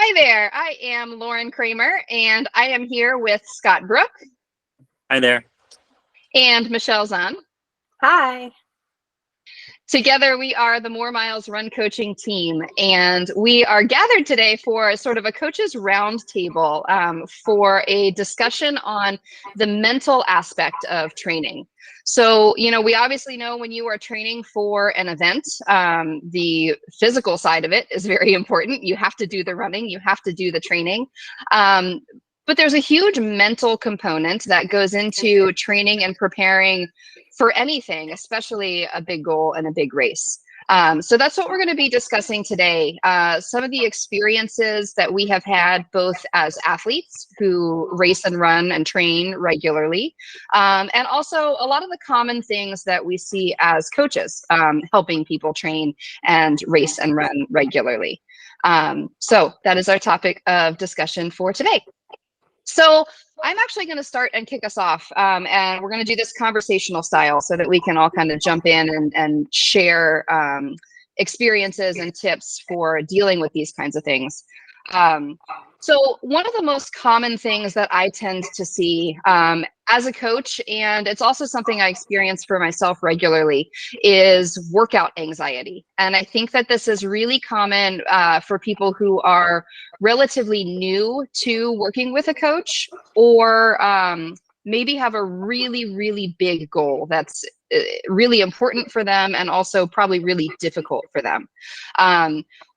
Hi there, I am Lauren Kramer, and I am here with Scott Brook Hi there. and Michelle Zahn. Hi. Together, we are the More Miles Run Coaching team, and we are gathered today for sort of a coaches roundtable for a discussion on the mental aspect of training. So, we obviously know when you are training for an event, the physical side of it is very important. You have to do the running, you have to do the training. But there's a huge mental component that goes into training and preparing for anything, especially a big goal and a big race. So that's what we're going to be discussing today. Some of the experiences that we have had both as athletes who race and run and train regularly, and also a lot of the common things that we see as coaches helping people train and race and run regularly. So that is our topic of discussion for today. So I'm actually going to start and kick us off, and we're going to do this conversational style so that we can all kind of jump in and share experiences and tips for dealing with these kinds of things. So one of the most common things that I tend to see as a coach, and it's also something I experience for myself regularly, is workout anxiety. And I think that this is really common for people who are relatively new to working with a coach, or maybe have a really, really big goal that's really important for them and also probably really difficult for them.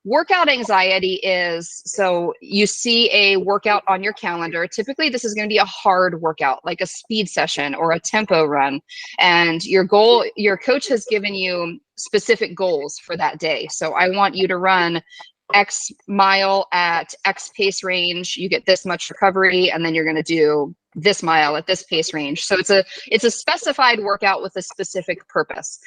Workout anxiety is, so you see a workout on your calendar. Typically, this is going to be a hard workout, like a speed session or a tempo run. And your coach has given you specific goals for that day. So I want you to run X mile at X pace range. You get this much recovery, and then you're going to do this mile at this pace range. So it's a specified workout with a specific purpose.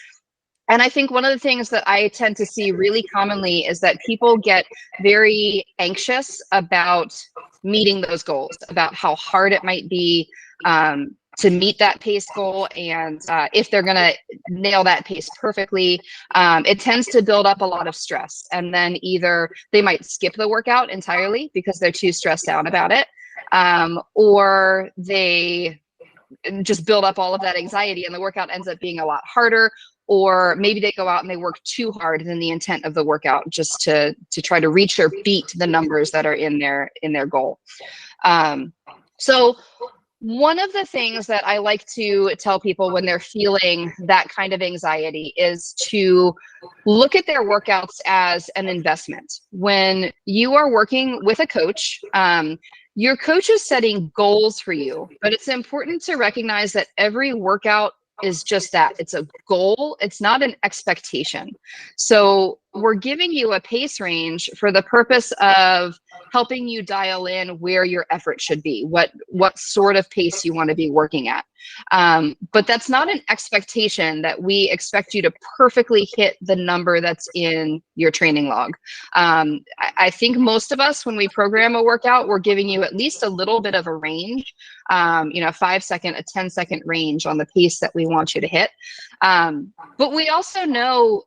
And I think one of the things that I tend to see really commonly is that people get very anxious about meeting those goals, about how hard it might be to meet that pace goal, and if they're going to nail that pace perfectly. It tends to build up a lot of stress, and then either they might skip the workout entirely because they're too stressed out about it, or they just build up all of that anxiety and the workout ends up being a lot harder. Or maybe they go out and they work too hard than the intent of the workout, just to try to reach or beat the numbers that are in their goal. So one of the things that I like to tell people when they're feeling that kind of anxiety is to look at their workouts as an investment. When you are working with a coach, your coach is setting goals for you, but it's important to recognize that every workout is just that. It's a goal. It's not an expectation. So we're giving you a pace range for the purpose of helping you dial in where your effort should be, what sort of pace you want to be working at. But that's not an expectation that we expect you to perfectly hit the number that's in your training log. I think most of us, when we program a workout, we're giving you at least a little bit of a range, a 5-second, a 10-second range on the pace that we want you to hit. But we also know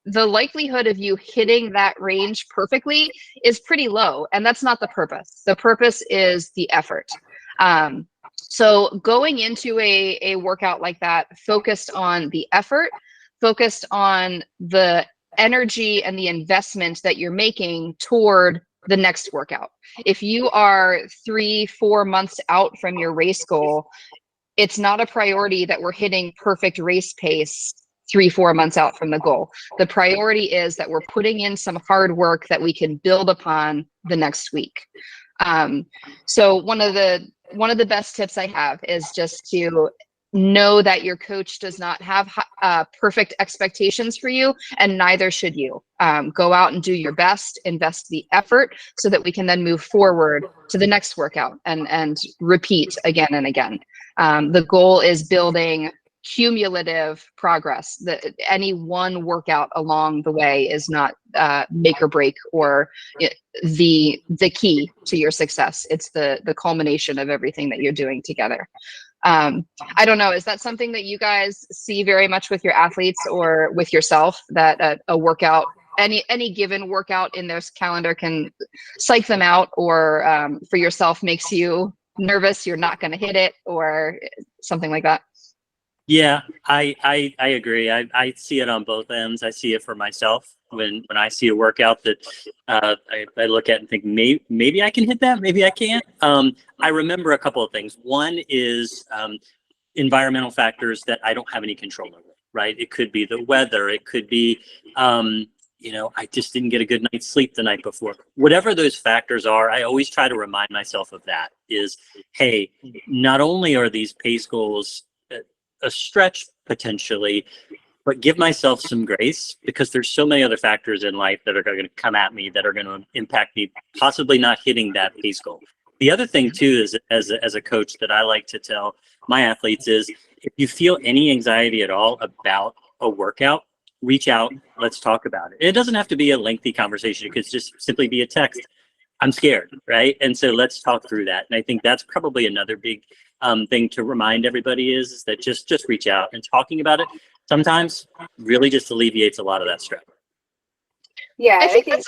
the likelihood of you hitting that range perfectly is pretty low, and that's not the purpose. The purpose is the effort. So going into a workout like that, focused on the effort, focused on the energy and the investment that you're making toward the next workout. If you are 3-4 months out from your race goal, it's not a priority that we're hitting perfect race pace 3-4 months out from the goal. The priority is that we're putting in some hard work that we can build upon the next week. So one of the best tips I have is just to know that your coach does not have perfect expectations for you, and neither should you. Go out and do your best, invest the effort so that we can then move forward to the next workout and repeat again and again. The goal is building cumulative progress. Any one workout along the way is not make or break or the key to your success. It's the culmination of everything that you're doing together. I don't know, is that something that you guys see very much with your athletes or with yourself, that a workout any given workout in their calendar can psych them out, or for yourself makes you nervous you're not going to hit it, or something like that. Yeah, I agree. I see it on both ends. I see it for myself when I see a workout that I look at and think maybe I can hit that, maybe I can't. I remember a couple of things. One is environmental factors that I don't have any control over, right? It could be the weather. It could be, I just didn't get a good night's sleep the night before. Whatever those factors are, I always try to remind myself of that is, hey, not only are these pace goals a stretch potentially, but give myself some grace, because there's so many other factors in life that are going to come at me that are going to impact me possibly not hitting that pace goal. The other thing too is, as a coach, that I like to tell my athletes is, if you feel any anxiety at all about a workout, reach out, let's talk about it. It doesn't have to be a lengthy conversation. It could just simply be a text. I'm scared, right? And so let's talk through that. And I think that's probably another big thing to remind everybody is that just reach out, and talking about it sometimes really just alleviates a lot of that stress. Yeah, I think that's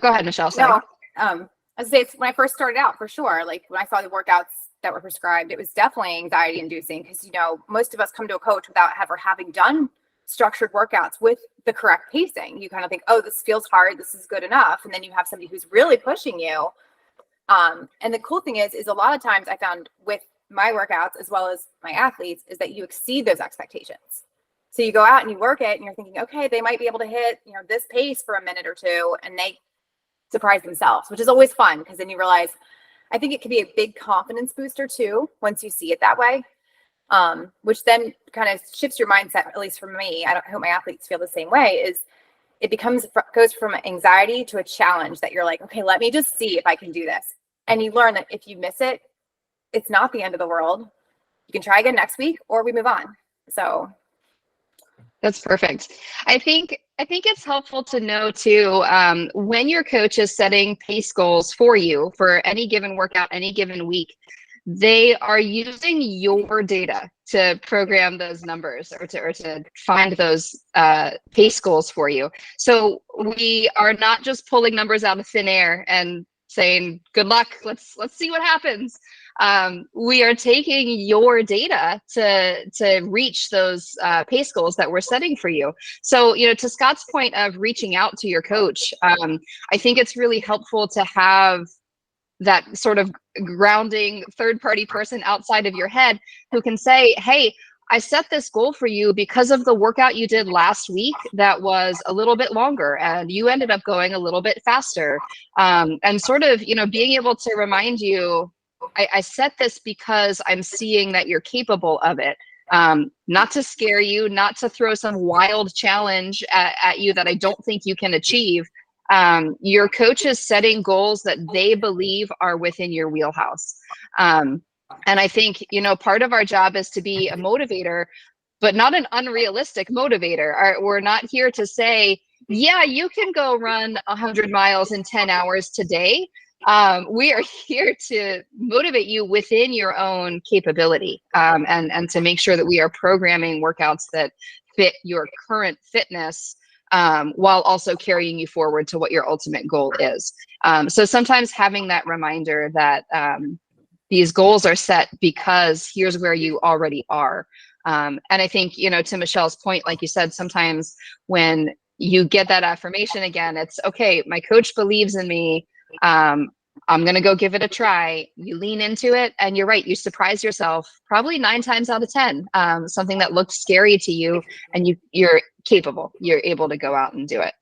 go ahead, Michelle. Sorry. No, I was say it's when I first started out, for sure. Like when I saw the workouts that were prescribed, it was definitely anxiety inducing, because most of us come to a coach without ever having done structured workouts with the correct pacing. You kind of think, oh, this feels hard, this is good enough, and then you have somebody who's really pushing you. And the cool thing is a lot of times I found with my workouts as well as my athletes is that you exceed those expectations. So you go out and you work it and you're thinking, okay, they might be able to hit, this pace for a minute or two, and they surprise themselves, which is always fun, because then you realize, I think it can be a big confidence booster too, once you see it that way, which then kind of shifts your mindset, at least for me. I hope my athletes feel the same way, is it goes from anxiety to a challenge that you're like, okay, let me just see if I can do this. And you learn that if you miss it, it's not the end of the world. You can try again next week, or we move on. So that's perfect. I think it's helpful to know too, when your coach is setting pace goals for you for any given workout, any given week, they are using your data to program those numbers, or to find those pace goals for you. So we are not just pulling numbers out of thin air and saying, good luck, let's see what happens. We are taking your data to reach those pace goals that we're setting for you. So, to Scott's point of reaching out to your coach, I think it's really helpful to have that sort of grounding third-party person outside of your head who can say, hey, I set this goal for you because of the workout you did last week that was a little bit longer and you ended up going a little bit faster. And sort of, being able to remind you, I set this because I'm seeing that you're capable of it. Not to scare you, not to throw some wild challenge at you that I don't think you can achieve. Your coach is setting goals that they believe are within your wheelhouse. And I think, part of our job is to be a motivator, but not an unrealistic motivator. We're not here to say, yeah, you can go run 100 miles in 10 hours today. We are here to motivate you within your own capability, and to make sure that we are programming workouts that fit your current fitness, while also carrying you forward to what your ultimate goal is. So sometimes having that reminder that these goals are set because here's where you already are. And I think, to Michelle's point, like you said, sometimes when you get that affirmation again, it's okay, my coach believes in me. I'm going to go give it a try. You lean into it, and you're right. You surprise yourself probably 9 times out of 10. Something that looked scary to you, and you're capable. You're able to go out and do it.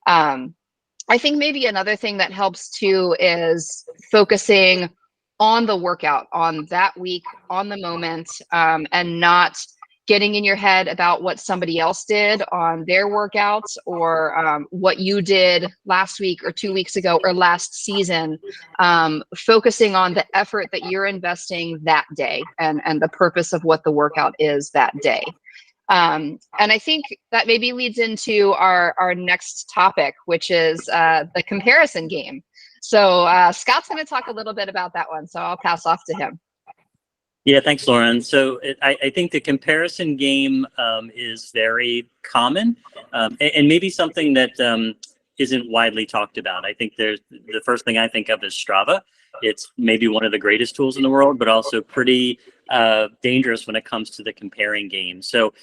I think maybe another thing that helps too is focusing on the workout, on that week, on the moment, and not getting in your head about what somebody else did on their workouts, or what you did last week or 2 weeks ago or last season. Focusing on the effort that you're investing that day, and the purpose of what the workout is that day. And I think that maybe leads into our next topic, which is the comparison game. So Scott's going to talk a little bit about that one, so I'll pass off to him. Yeah, thanks, Lauren. So I think the comparison game is very common, and maybe something that isn't widely talked about. I think there's the first thing I think of is Strava. It's maybe one of the greatest tools in the world, but also pretty dangerous when it comes to the comparing game. So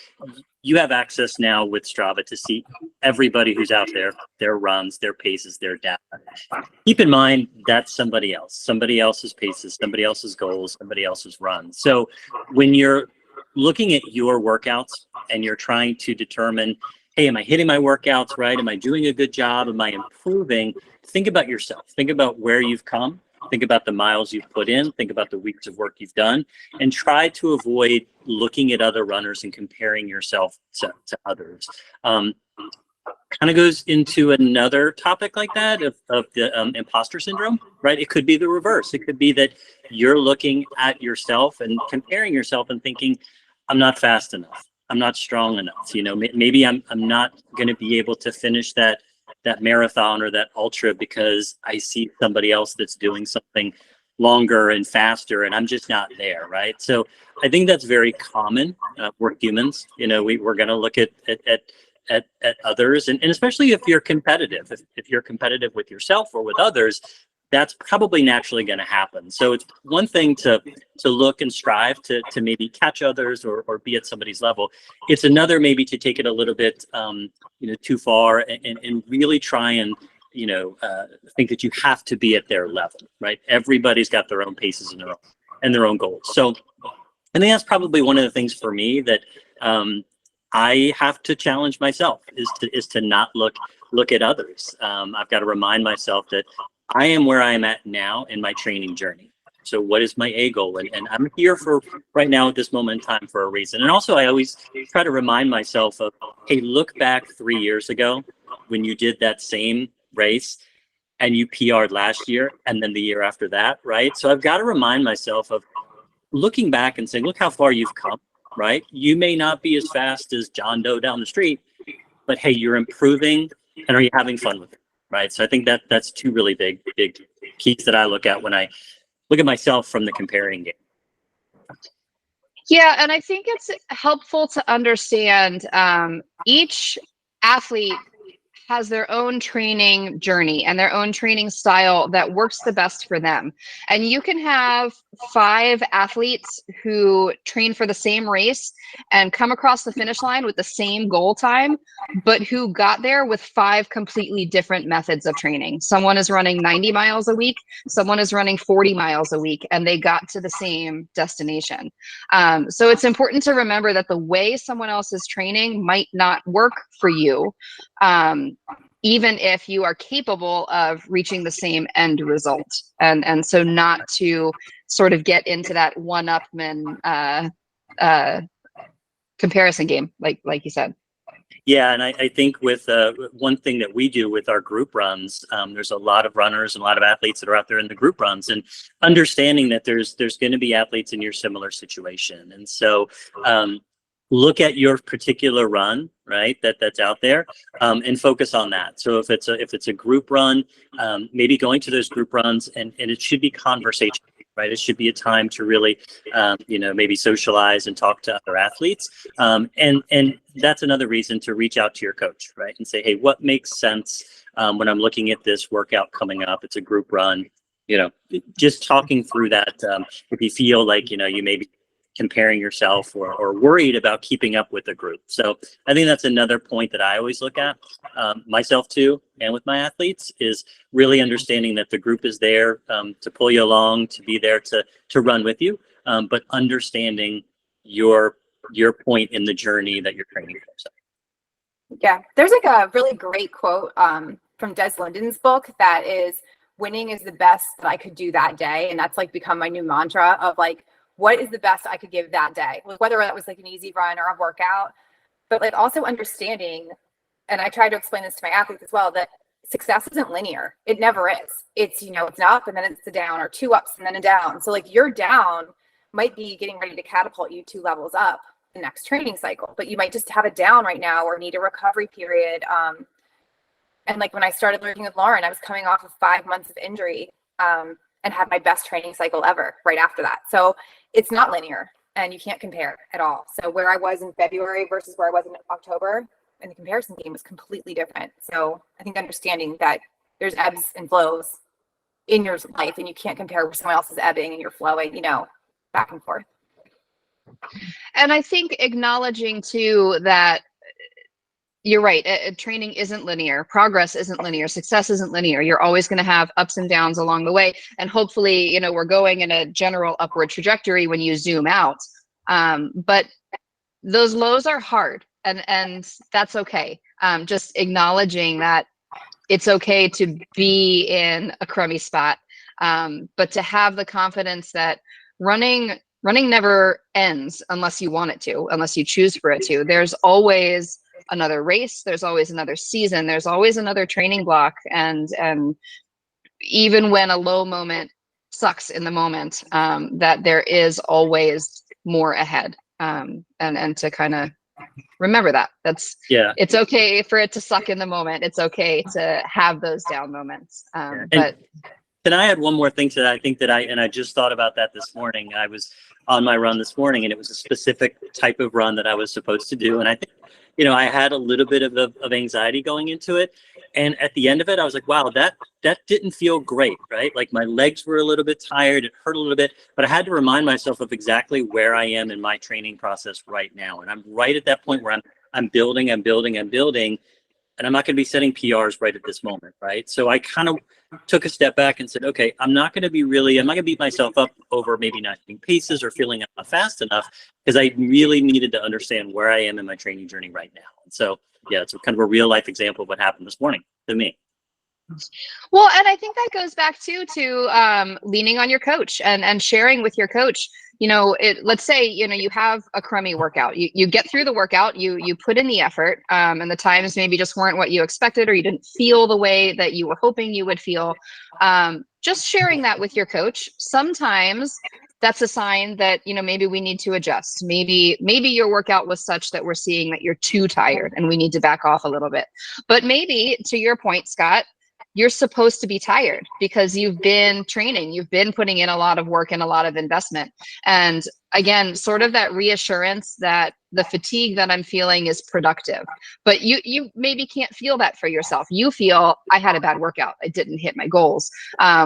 you have access now with Strava to see everybody who's out there, their runs, their paces, their data. Keep in mind that's somebody else's paces, somebody else's goals, somebody else's runs. So when you're looking at your workouts and you're trying to determine, hey, am I hitting my workouts right? Am I doing a good job? Am I improving? Think about yourself. Think about where you've come. Think about the miles you've put in. Think about the weeks of work you've done, and try to avoid looking at other runners and comparing yourself to others. Kind of goes into another topic like that of the imposter syndrome, right? It could be the reverse. It could be that you're looking at yourself and comparing yourself and thinking, I'm not fast enough. I'm not strong enough. You know, maybe I'm not going to be able to finish that marathon or that ultra because I see somebody else that's doing something longer and faster and I'm just not there, right? So I think that's very common. We're humans, you know, we're going to look at others, and especially if you're competitive, if you're competitive with yourself or with others, that's probably naturally going to happen. So it's one thing to look and strive to maybe catch others or be at somebody's level. It's another maybe to take it a little bit too far and really try and think that you have to be at their level, right? Everybody's got their own paces and their own goals. So I think that's probably one of the things for me that I have to challenge myself is to not look at others. I've got to remind myself that I am where I am at now in my training journey. So what is my A goal? And I'm here for right now at this moment in time for a reason. And also I always try to remind myself of, hey, look back 3 years ago when you did that same race and you PR'd last year and then the year after that, right? So I've got to remind myself of looking back and saying, look how far you've come, right? You may not be as fast as John Doe down the street, but hey, you're improving, and are you having fun with it, right? So I think that's two really big keys that I look at when I look at myself from the comparing game. Yeah, and I think it's helpful to understand each athlete has their own training journey and their own training style that works the best for them. And you can have 5 athletes who train for the same race and come across the finish line with the same goal time, but who got there with 5 completely different methods of training. Someone is running 90 miles a week, someone is running 40 miles a week, and they got to the same destination. So it's important to remember that the way someone else is training might not work for you. Even if you are capable of reaching the same end result. And so not to sort of get into that one-upman comparison game, like you said. Yeah, and I think with one thing that we do with our group runs, there's a lot of runners and a lot of athletes that are out there in the group runs, and understanding that there's going to be athletes in your similar situation. And so look at your particular run, right? That's out there, and focus on that. So if it's a group run, maybe going to those group runs, and it should be conversation, right? It should be a time to really, maybe socialize and talk to other athletes, and that's another reason to reach out to your coach, right? And say, hey, what makes sense when I'm looking at this workout coming up? It's a group run, just talking through that. If you feel like you may be comparing yourself or worried about keeping up with the group. So I think that's another point that I always look at myself too, and with my athletes, is really understanding that the group is there to pull you along, to be there to run with you, but understanding your point in the journey that you're training for. So. Yeah, there's like a really great quote from Des Linden's book that is, winning is the best that I could do that day. And that's like become my new mantra of like, what is the best I could give that day? Whether that was like an easy run or a workout, but like also understanding, and I try to explain this to my athletes as well, that success isn't linear. It never is. It's, it's an up and then it's a down, or 2 ups and then a down. So like your down might be getting ready to catapult you 2 levels up the next training cycle, but you might just have a down right now or need a recovery period. And like when I started working with Lauren, I was coming off of 5 months of injury. and have my best training cycle ever right after that. So it's not linear and you can't compare at all. So where I was in February versus where I was in October, and the comparison game was completely different. So I think understanding that there's ebbs and flows in your life and you can't compare where someone else is ebbing and you're flowing, back and forth. And I think acknowledging too that you're right. Training isn't linear. Progress isn't linear. Success isn't linear. You're always going to have ups and downs along the way. And hopefully, we're going in a general upward trajectory when you zoom out. But those lows are hard, and that's okay. Just acknowledging that it's okay to be in a crummy spot, but to have the confidence that running never ends unless you want it to, unless you choose for it to. There's always another race, there's always another season, there's always another training block, and even when a low moment sucks in the moment, that there is always more ahead, and to kind of remember that it's okay for it to suck in the moment. It's okay to have those down moments. But can I add one more thing to that? I think that I just thought about that this morning. I was on my run this morning, and it was a specific type of run that I was supposed to do. And I think, I had a little bit of anxiety going into it. And at the end of it, I was like, wow, that didn't feel great, right? Like my legs were a little bit tired. It hurt a little bit, but I had to remind myself of exactly where I am in my training process right now. And I'm right at that point where I'm building, and I'm not going to be setting PRs right at this moment, right? So I kind of took a step back and said, okay, I'm not going to beat myself up over maybe not hitting paces or feeling I'm not fast enough, because I really needed to understand where I am in my training journey right now. And so, yeah, it's kind of a real life example of what happened this morning to me. Well, and I think that goes back to leaning on your coach and sharing with your coach. Let's say, you have a crummy workout. You get through the workout, you put in the effort, and the times maybe just weren't what you expected, or you didn't feel the way that you were hoping you would feel. Just sharing that with your coach. Sometimes that's a sign that, maybe we need to adjust. Maybe your workout was such that we're seeing that you're too tired and we need to back off a little bit. But maybe, to your point, Scott, you're supposed to be tired because you've been training, you've been putting in a lot of work and a lot of investment. And again, sort of that reassurance that the fatigue that I'm feeling is productive. But you maybe can't feel that for yourself. You feel, I had a bad workout, I didn't hit my goals.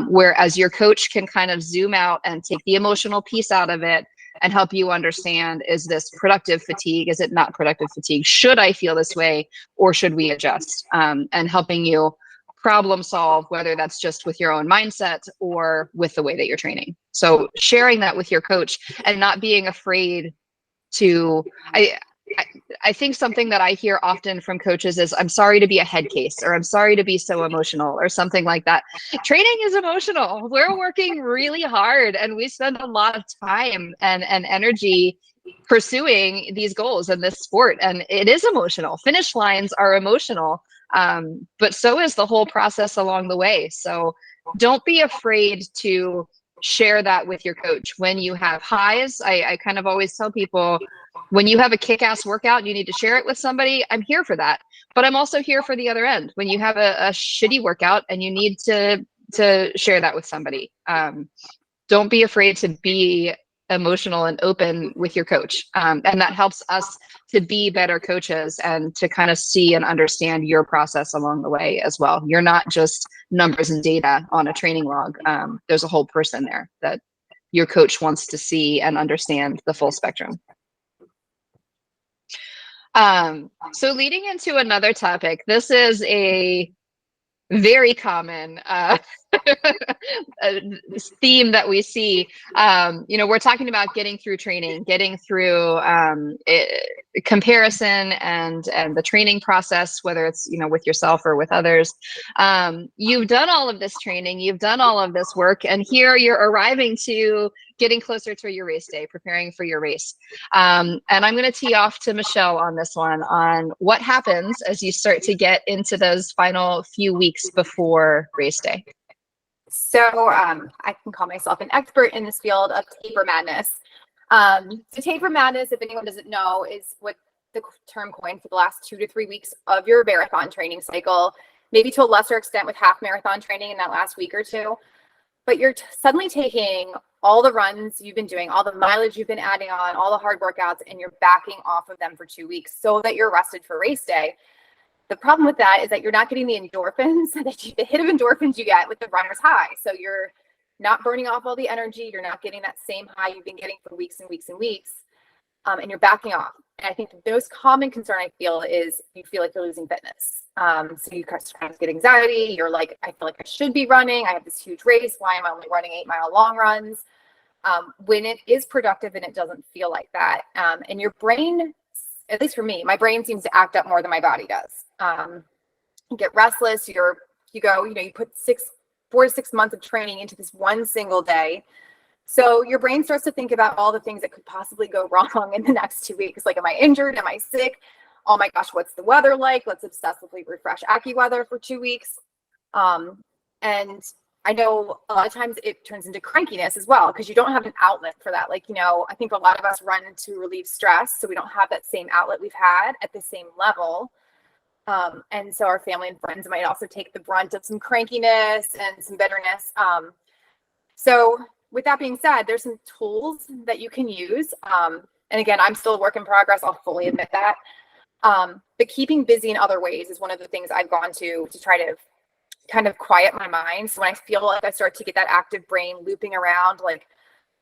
Whereas your coach can kind of zoom out and take the emotional piece out of it and help you understand, is this productive fatigue? Is it not productive fatigue? Should I feel this way, or should we adjust? And helping you problem solve, whether that's just with your own mindset or with the way that you're training. So sharing that with your coach and not being afraid to, I think something that I hear often from coaches is, I'm sorry to be a head case, or I'm sorry to be so emotional, or something like that. Training is emotional. We're working really hard and we spend a lot of time and energy pursuing these goals in this sport. And it is emotional. Finish lines are emotional. But so is the whole process along the way. So don't be afraid to share that with your coach. When you have highs, I kind of always tell people, when you have a kick-ass workout, you need to share it with somebody. I'm here for that, but I'm also here for the other end. When you have a shitty workout and you need to share that with somebody, don't be afraid to be emotional and open with your coach. And that helps us to be better coaches and to kind of see and understand your process along the way as well. You're not just numbers and data on a training log. There's a whole person there that your coach wants to see and understand the full spectrum. So leading into another topic, this is a very common theme that we see. We're talking about getting through training, getting through comparison and the training process, whether it's with yourself or with others. You've done all of this training, you've done all of this work, and here you're arriving to getting closer to your race day, preparing for your race. And I'm going to tee off to Michelle on this one, on what happens as you start to get into those final few weeks before race day. So I can call myself an expert in this field of taper madness. So taper madness, if anyone doesn't know, is what the term coined for the last 2 to 3 weeks of your marathon training cycle, maybe to a lesser extent with half marathon training in that last week or two. but you're suddenly taking all the runs you've been doing, all the mileage you've been adding on, all the hard workouts, and you're backing off of them for 2 weeks so that you're rested for race day. The problem with that is that you're not getting the endorphins, the hit of endorphins you get with the runner's high. So you're not burning off all the energy. You're not getting that same high you've been getting for weeks and weeks and weeks. And you're backing off. And I think the most common concern I feel is you feel like you're losing fitness. So you kind of get anxiety. You're like, I feel like I should be running. I have this huge race. Why am I only running 8-mile long runs? When it is productive and it doesn't feel like that. And your brain, at least for me, my brain seems to act up more than my body does. You get restless. You put 4 to 6 months of training into this one single day. So your brain starts to think about all the things that could possibly go wrong in the next 2 weeks. Like, am I injured? Am I sick? Oh my gosh, what's the weather like? Let's obsessively refresh AccuWeather for 2 weeks. And I know a lot of times it turns into crankiness as well, because you don't have an outlet for that. Like, I think a lot of us run to relieve stress, so we don't have that same outlet we've had at the same level. And so our family and friends might also take the brunt of some crankiness and some bitterness. So with that being said, there's some tools that you can use. And again, I'm still a work in progress. I'll fully admit that. But keeping busy in other ways is one of the things I've gone to try to kind of quiet my mind. So when I feel like I start to get that active brain looping around, like,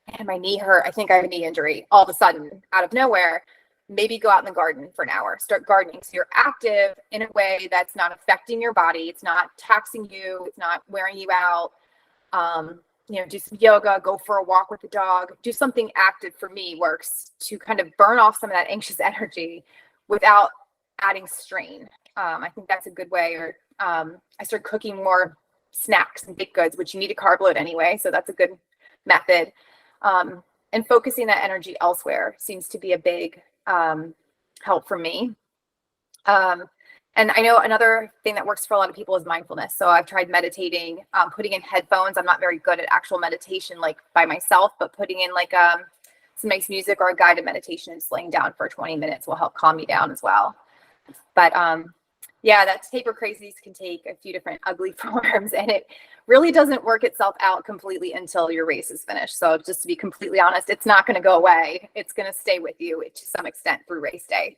man, my knee hurt, I think I have a knee injury, all of a sudden, out of nowhere, maybe go out in the garden for an hour, start gardening. So you're active in a way that's not affecting your body. It's not taxing you. It's not wearing you out. Do some yoga, go for a walk with the dog, do something active. For me works to kind of burn off some of that anxious energy without adding strain. I think that's a good way. Or I started cooking more snacks and baked goods, which you need a carb load anyway. So that's a good method. And focusing that energy elsewhere seems to be a big help for me. And I know another thing that works for a lot of people is mindfulness. So I've tried meditating, putting in headphones. I'm not very good at actual meditation, like by myself, but putting in like some nice music or a guided meditation and just laying down for 20 minutes will help calm me down as well. But yeah, that taper crazies can take a few different ugly forms, and it really doesn't work itself out completely until your race is finished. So just to be completely honest, it's not going to go away. It's going to stay with you to some extent through race day.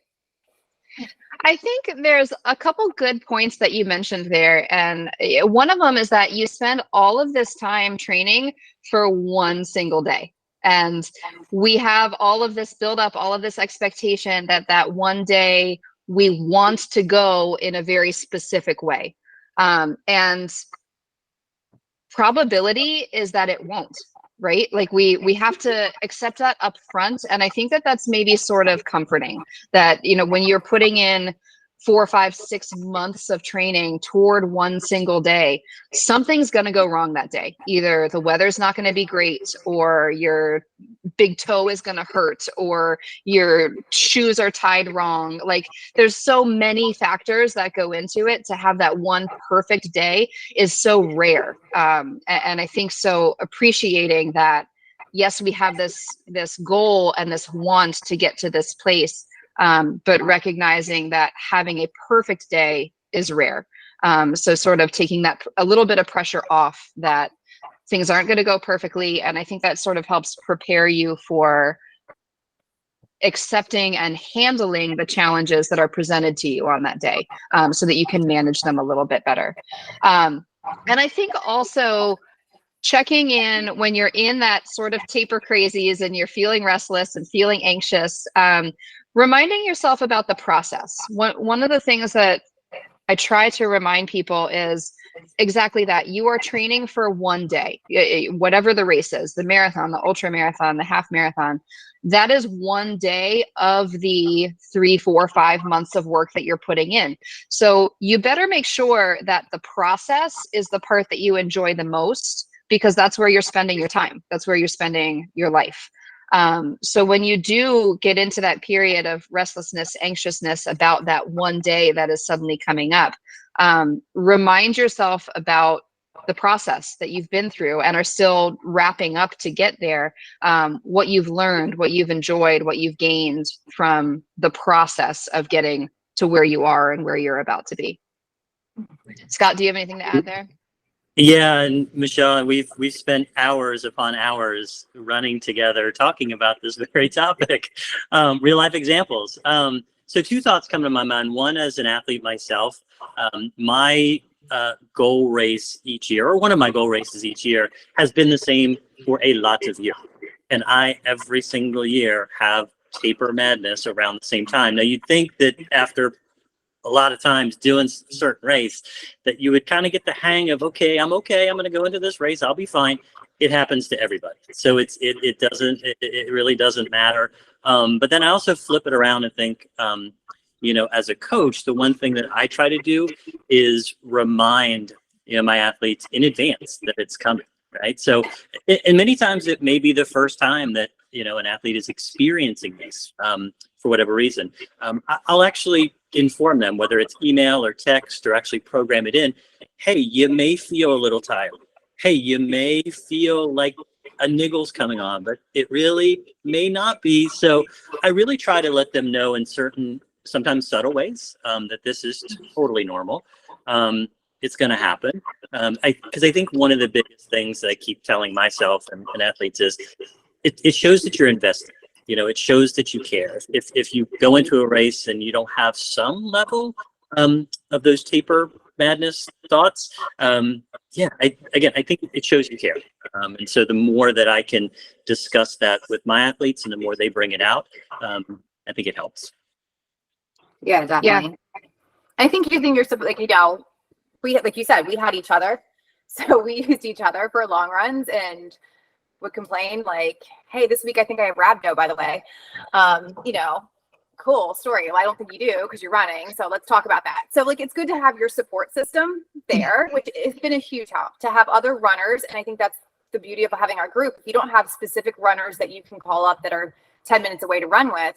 I think there's a couple good points that you mentioned there. And one of them is that you spend all of this time training for one single day. And we have all of this build up, all of this expectation that one day we want to go in a very specific way. And probability is that it won't. Right? Like we have to accept that up front. And I think that's maybe sort of comforting that, when you're putting in 4, 5, 6 months of training toward one single day, something's going to go wrong that day. Either the weather's not going to be great, or your big toe is going to hurt, or your shoes are tied wrong. Like, there's so many factors that go into it. To have that one perfect day is so rare. And I think so appreciating that, yes, we have this goal and this want to get to this place. But recognizing that having a perfect day is rare. So sort of taking that a little bit of pressure off that things aren't going to go perfectly. And I think that sort of helps prepare you for accepting and handling the challenges that are presented to you on that day, so that you can manage them a little bit better. And I think also checking in when you're in that sort of taper crazies and you're feeling restless and feeling anxious, reminding yourself about the process. One of the things that I try to remind people is exactly that. You are training for one day, whatever the race is, the marathon, the ultra marathon, the half marathon. That is one day of the 3, 4, 5 months of work that you're putting in. So you better make sure that the process is the part that you enjoy the most, because that's where you're spending your time. That's where you're spending your life. So when you do get into that period of restlessness, anxiousness about that one day that is suddenly coming up, remind yourself about the process that you've been through and are still wrapping up to get there. What you've learned, what you've enjoyed, what you've gained from the process of getting to where you are and where you're about to be. Scott, do you have anything to add there? Yeah, and Michelle, we've spent hours upon hours running together talking about this very topic, real life examples. So two thoughts come to my mind. One, as an athlete myself, my goal race each year, or one of my goal races each year, has been the same for a lot of years, and I every single year have taper madness around the same time. Now, you'd think that after a lot of times doing certain race that you would kind of get the hang of, okay, I'm going to go into this race, I'll be fine. It happens to everybody, so it really doesn't matter. But then I also flip it around and think, as a coach, the one thing that I try to do is remind my athletes in advance that it's coming, right? So and many times it may be the first time that an athlete is experiencing this, for whatever reason. I'll actually inform them, whether it's email or text, or actually program it in. Hey, you may feel a little tired. Hey, you may feel like a niggle's coming on, but it really may not be. So I really try to let them know in certain, sometimes subtle ways, that this is totally normal. It's going to happen. Because I think one of the biggest things that I keep telling myself and athletes is it shows that you're invested. It shows that you care. If you go into a race and you don't have some level of those taper madness thoughts, I think it shows you care. And so the more that I can discuss that with my athletes and the more they bring it out, I think it helps. Yeah, definitely. Yeah. I think using your support, like you said, we had each other, so we used each other for long runs and would complain like, hey, this week I think I have rhabdo, by the way. Cool story. Well, I don't think you do because you're running. So let's talk about that. So it's good to have your support system there, which has been a huge help to have other runners. And I think that's the beauty of having our group. If you don't have specific runners that you can call up that are 10 minutes away to run with,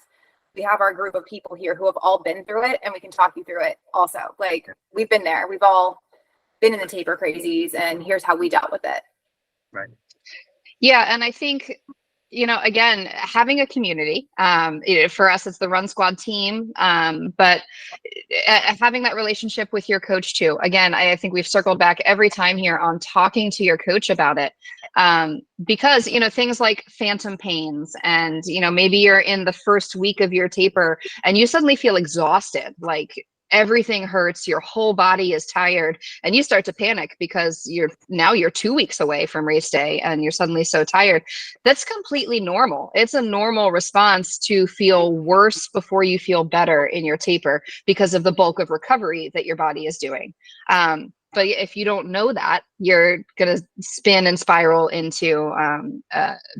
we have our group of people here who have all been through it, and we can talk you through it also. We've been there. We've all been in the taper crazies, and here's how we dealt with it. Right. Yeah, and I think, again, having a community, for us, it's the Run Squad team, but having that relationship with your coach too. Again, I think we've circled back every time here on talking to your coach about it, because, things like phantom pains and, maybe you're in the first week of your taper and you suddenly feel exhausted, like everything hurts, your whole body is tired, and you start to panic because you're 2 weeks away from race day and you're suddenly so tired. That's completely normal. It's a normal response to feel worse before you feel better in your taper because of the bulk of recovery that your body is doing. But if you don't know that, you're going to spin and spiral into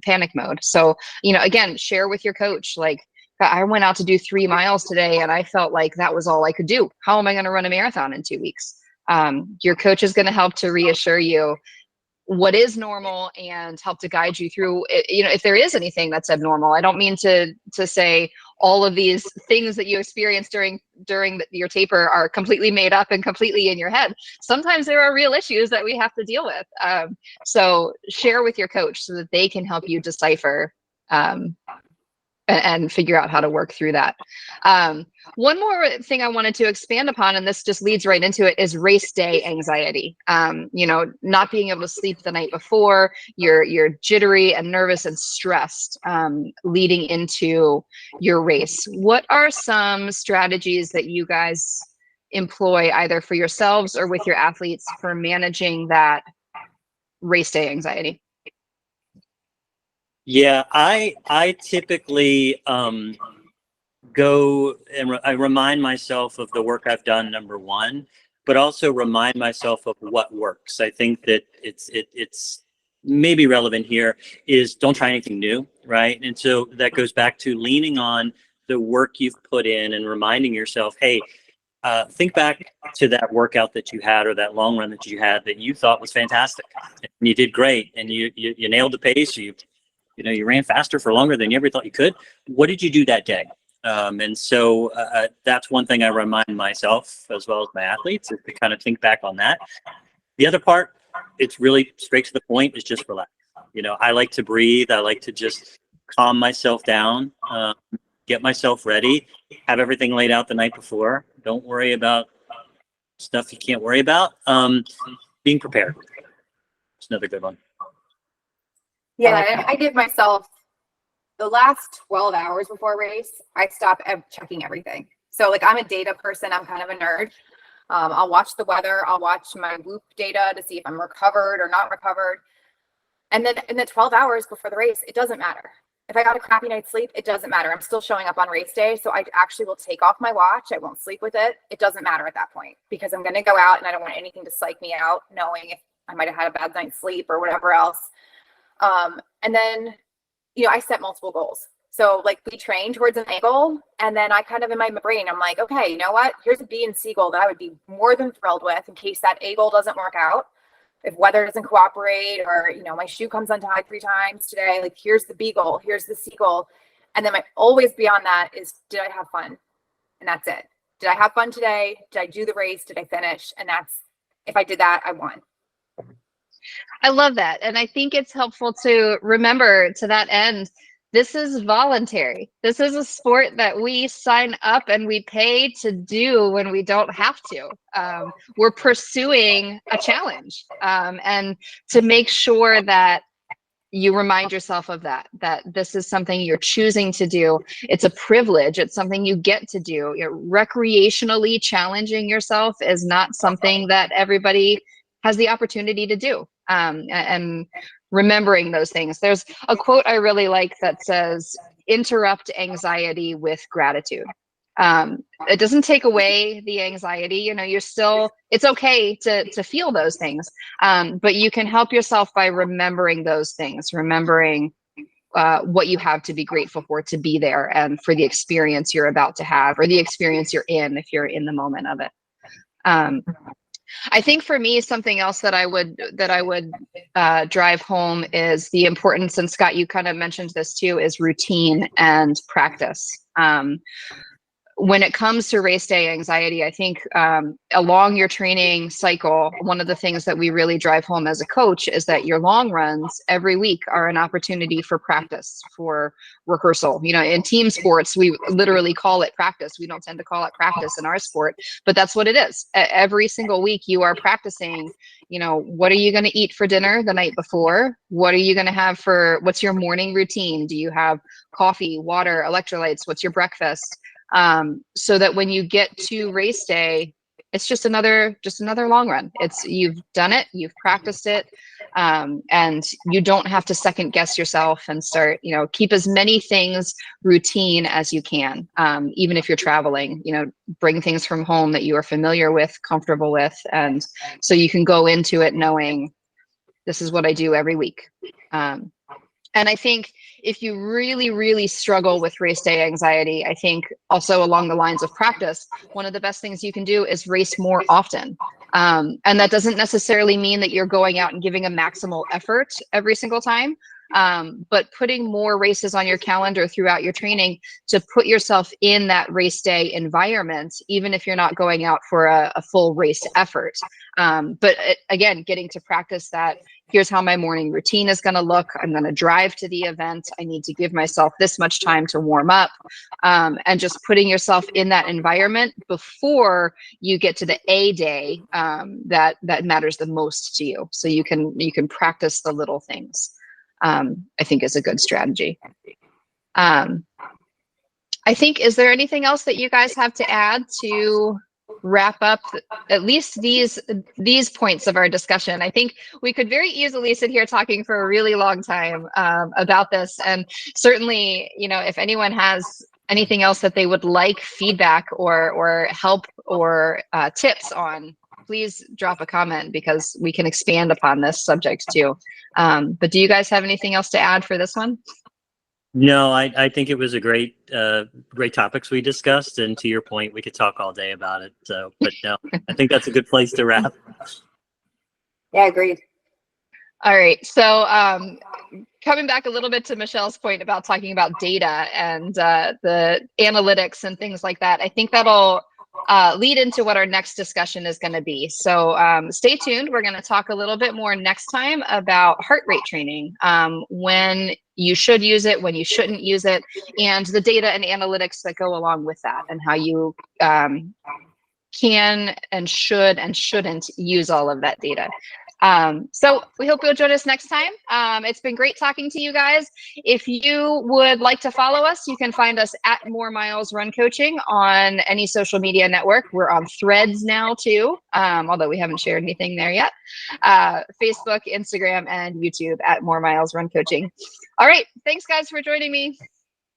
panic mode. So, again, share with your coach, I went out to do 3 miles today and I felt like that was all I could do. How am I going to run a marathon in 2 weeks? Your coach is going to help to reassure you what is normal and help to guide you through it, if there is anything that's abnormal. I don't mean to say all of these things that you experience during your taper are completely made up and completely in your head. Sometimes there are real issues that we have to deal with. So share with your coach so that they can help you decipher and figure out how to work through that. One more thing I wanted to expand upon, and this just leads right into it, is race day anxiety. Not being able to sleep the night before, you're jittery and nervous and stressed leading into your race. What are some strategies that you guys employ either for yourselves or with your athletes for managing that race day anxiety? Yeah, I typically go and I remind myself of the work I've done, number one, but also remind myself of what works. I think that it's maybe relevant here is don't try anything new, right? And so that goes back to leaning on the work you've put in and reminding yourself, hey, think back to that workout that you had or that long run that you had that you thought was fantastic and you did great and you nailed the pace. You ran faster for longer than you ever thought you could. What did you do that day? And so that's one thing I remind myself as well as my athletes is to kind of think back on that. The other part, it's really straight to the point, is just relax. I like to breathe. I like to just calm myself down, get myself ready, have everything laid out the night before. Don't worry about stuff you can't worry about. Being prepared. It's another good one. Yeah, I give myself the last 12 hours before a race, I stop checking everything. So like I'm a data person, I'm kind of a nerd. I'll watch the weather, I'll watch my Whoop data to see if I'm recovered or not recovered. And then in the 12 hours before the race, it doesn't matter. If I got a crappy night's sleep, it doesn't matter. I'm still showing up on race day. So I actually will take off my watch. I won't sleep with it. It doesn't matter at that point because I'm going to go out and I don't want anything to psych me out, knowing if I might have had a bad night's sleep or whatever else. And then, I set multiple goals. So like we train towards an A goal, and then I kind of in my brain, I'm like, okay, you know what? Here's a B and C goal that I would be more than thrilled with in case that A goal doesn't work out. If weather doesn't cooperate or, my shoe comes untied 3 times today, like here's the B goal, here's the C goal. And then my always beyond that is, did I have fun? And that's it. Did I have fun today? Did I do the race? Did I finish? And if I did that, I won. I love that. And I think it's helpful to remember to that end, this is voluntary. This is a sport that we sign up and we pay to do when we don't have to. We're pursuing a challenge, and to make sure that you remind yourself of that this is something you're choosing to do. It's a privilege. It's something you get to do. Recreationally challenging yourself is not something that everybody has the opportunity to do. And remembering those things. There's a quote I really like that says, interrupt anxiety with gratitude. It doesn't take away the anxiety. It's okay to feel those things. But you can help yourself by remembering those things, remembering what you have to be grateful for to be there and for the experience you're about to have or the experience you're in if you're in the moment of it. I think for me, something else that I would drive home is the importance, and Scott, you kind of mentioned this too, is routine and practice. When it comes to race day anxiety, I think along your training cycle, one of the things that we really drive home as a coach is that your long runs every week are an opportunity for practice, for rehearsal. In team sports, we literally call it practice. We don't tend to call it practice in our sport, but that's what it is. Every single week you are practicing, what are you going to eat for dinner the night before? What are you going to have what's your morning routine? Do you have coffee, water, electrolytes? What's your breakfast? So that when you get to race day, it's just another long run. You've done it, you've practiced it, and you don't have to second guess yourself and start, keep as many things routine as you can. Even if you're traveling, bring things from home that you are familiar with, comfortable with, and so you can go into it knowing this is what I do every week. And I think if you really, really struggle with race day anxiety, I think also along the lines of practice, one of the best things you can do is race more often. And that doesn't necessarily mean that you're going out and giving a maximal effort every single time, but putting more races on your calendar throughout your training to put yourself in that race day environment, even if you're not going out for a full race effort. But again, getting to practice that. Here's how my morning routine is going to look. I'm going to drive to the event. I need to give myself this much time to warm up, and just putting yourself in that environment before you get to the A day that matters the most to you. So you can practice the little things. I think is a good strategy. I think, is there anything else that you guys have to add to wrap up at least these points of our discussion? I think we could very easily sit here talking for a really long time about this, and certainly, if anyone has anything else that they would like feedback or help or tips on, please drop a comment because we can expand upon this subject too. But do you guys have anything else to add for this one? No, I think it was a great topics we discussed, and to your point, we could talk all day about it. So, but no, I think that's a good place to wrap. Yeah, agreed. All right. So coming back a little bit to Michelle's point about talking about data and the analytics and things like that, I think that'll lead into what our next discussion is going to be. So stay tuned. We're going to talk a little bit more next time about heart rate training, when you should use it, when you shouldn't use it, and the data and analytics that go along with that, and how you can and should and shouldn't use all of that data. So we hope you'll join us next time. It's been great talking to you guys. If you would like to follow us, you can find us at More Miles Run Coaching on any social media network. We're on Threads now too, although we haven't shared anything there yet. Facebook, Instagram, and YouTube at More Miles Run Coaching. All right. Thanks guys for joining me.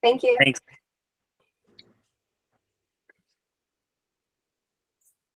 Thank you. Thanks.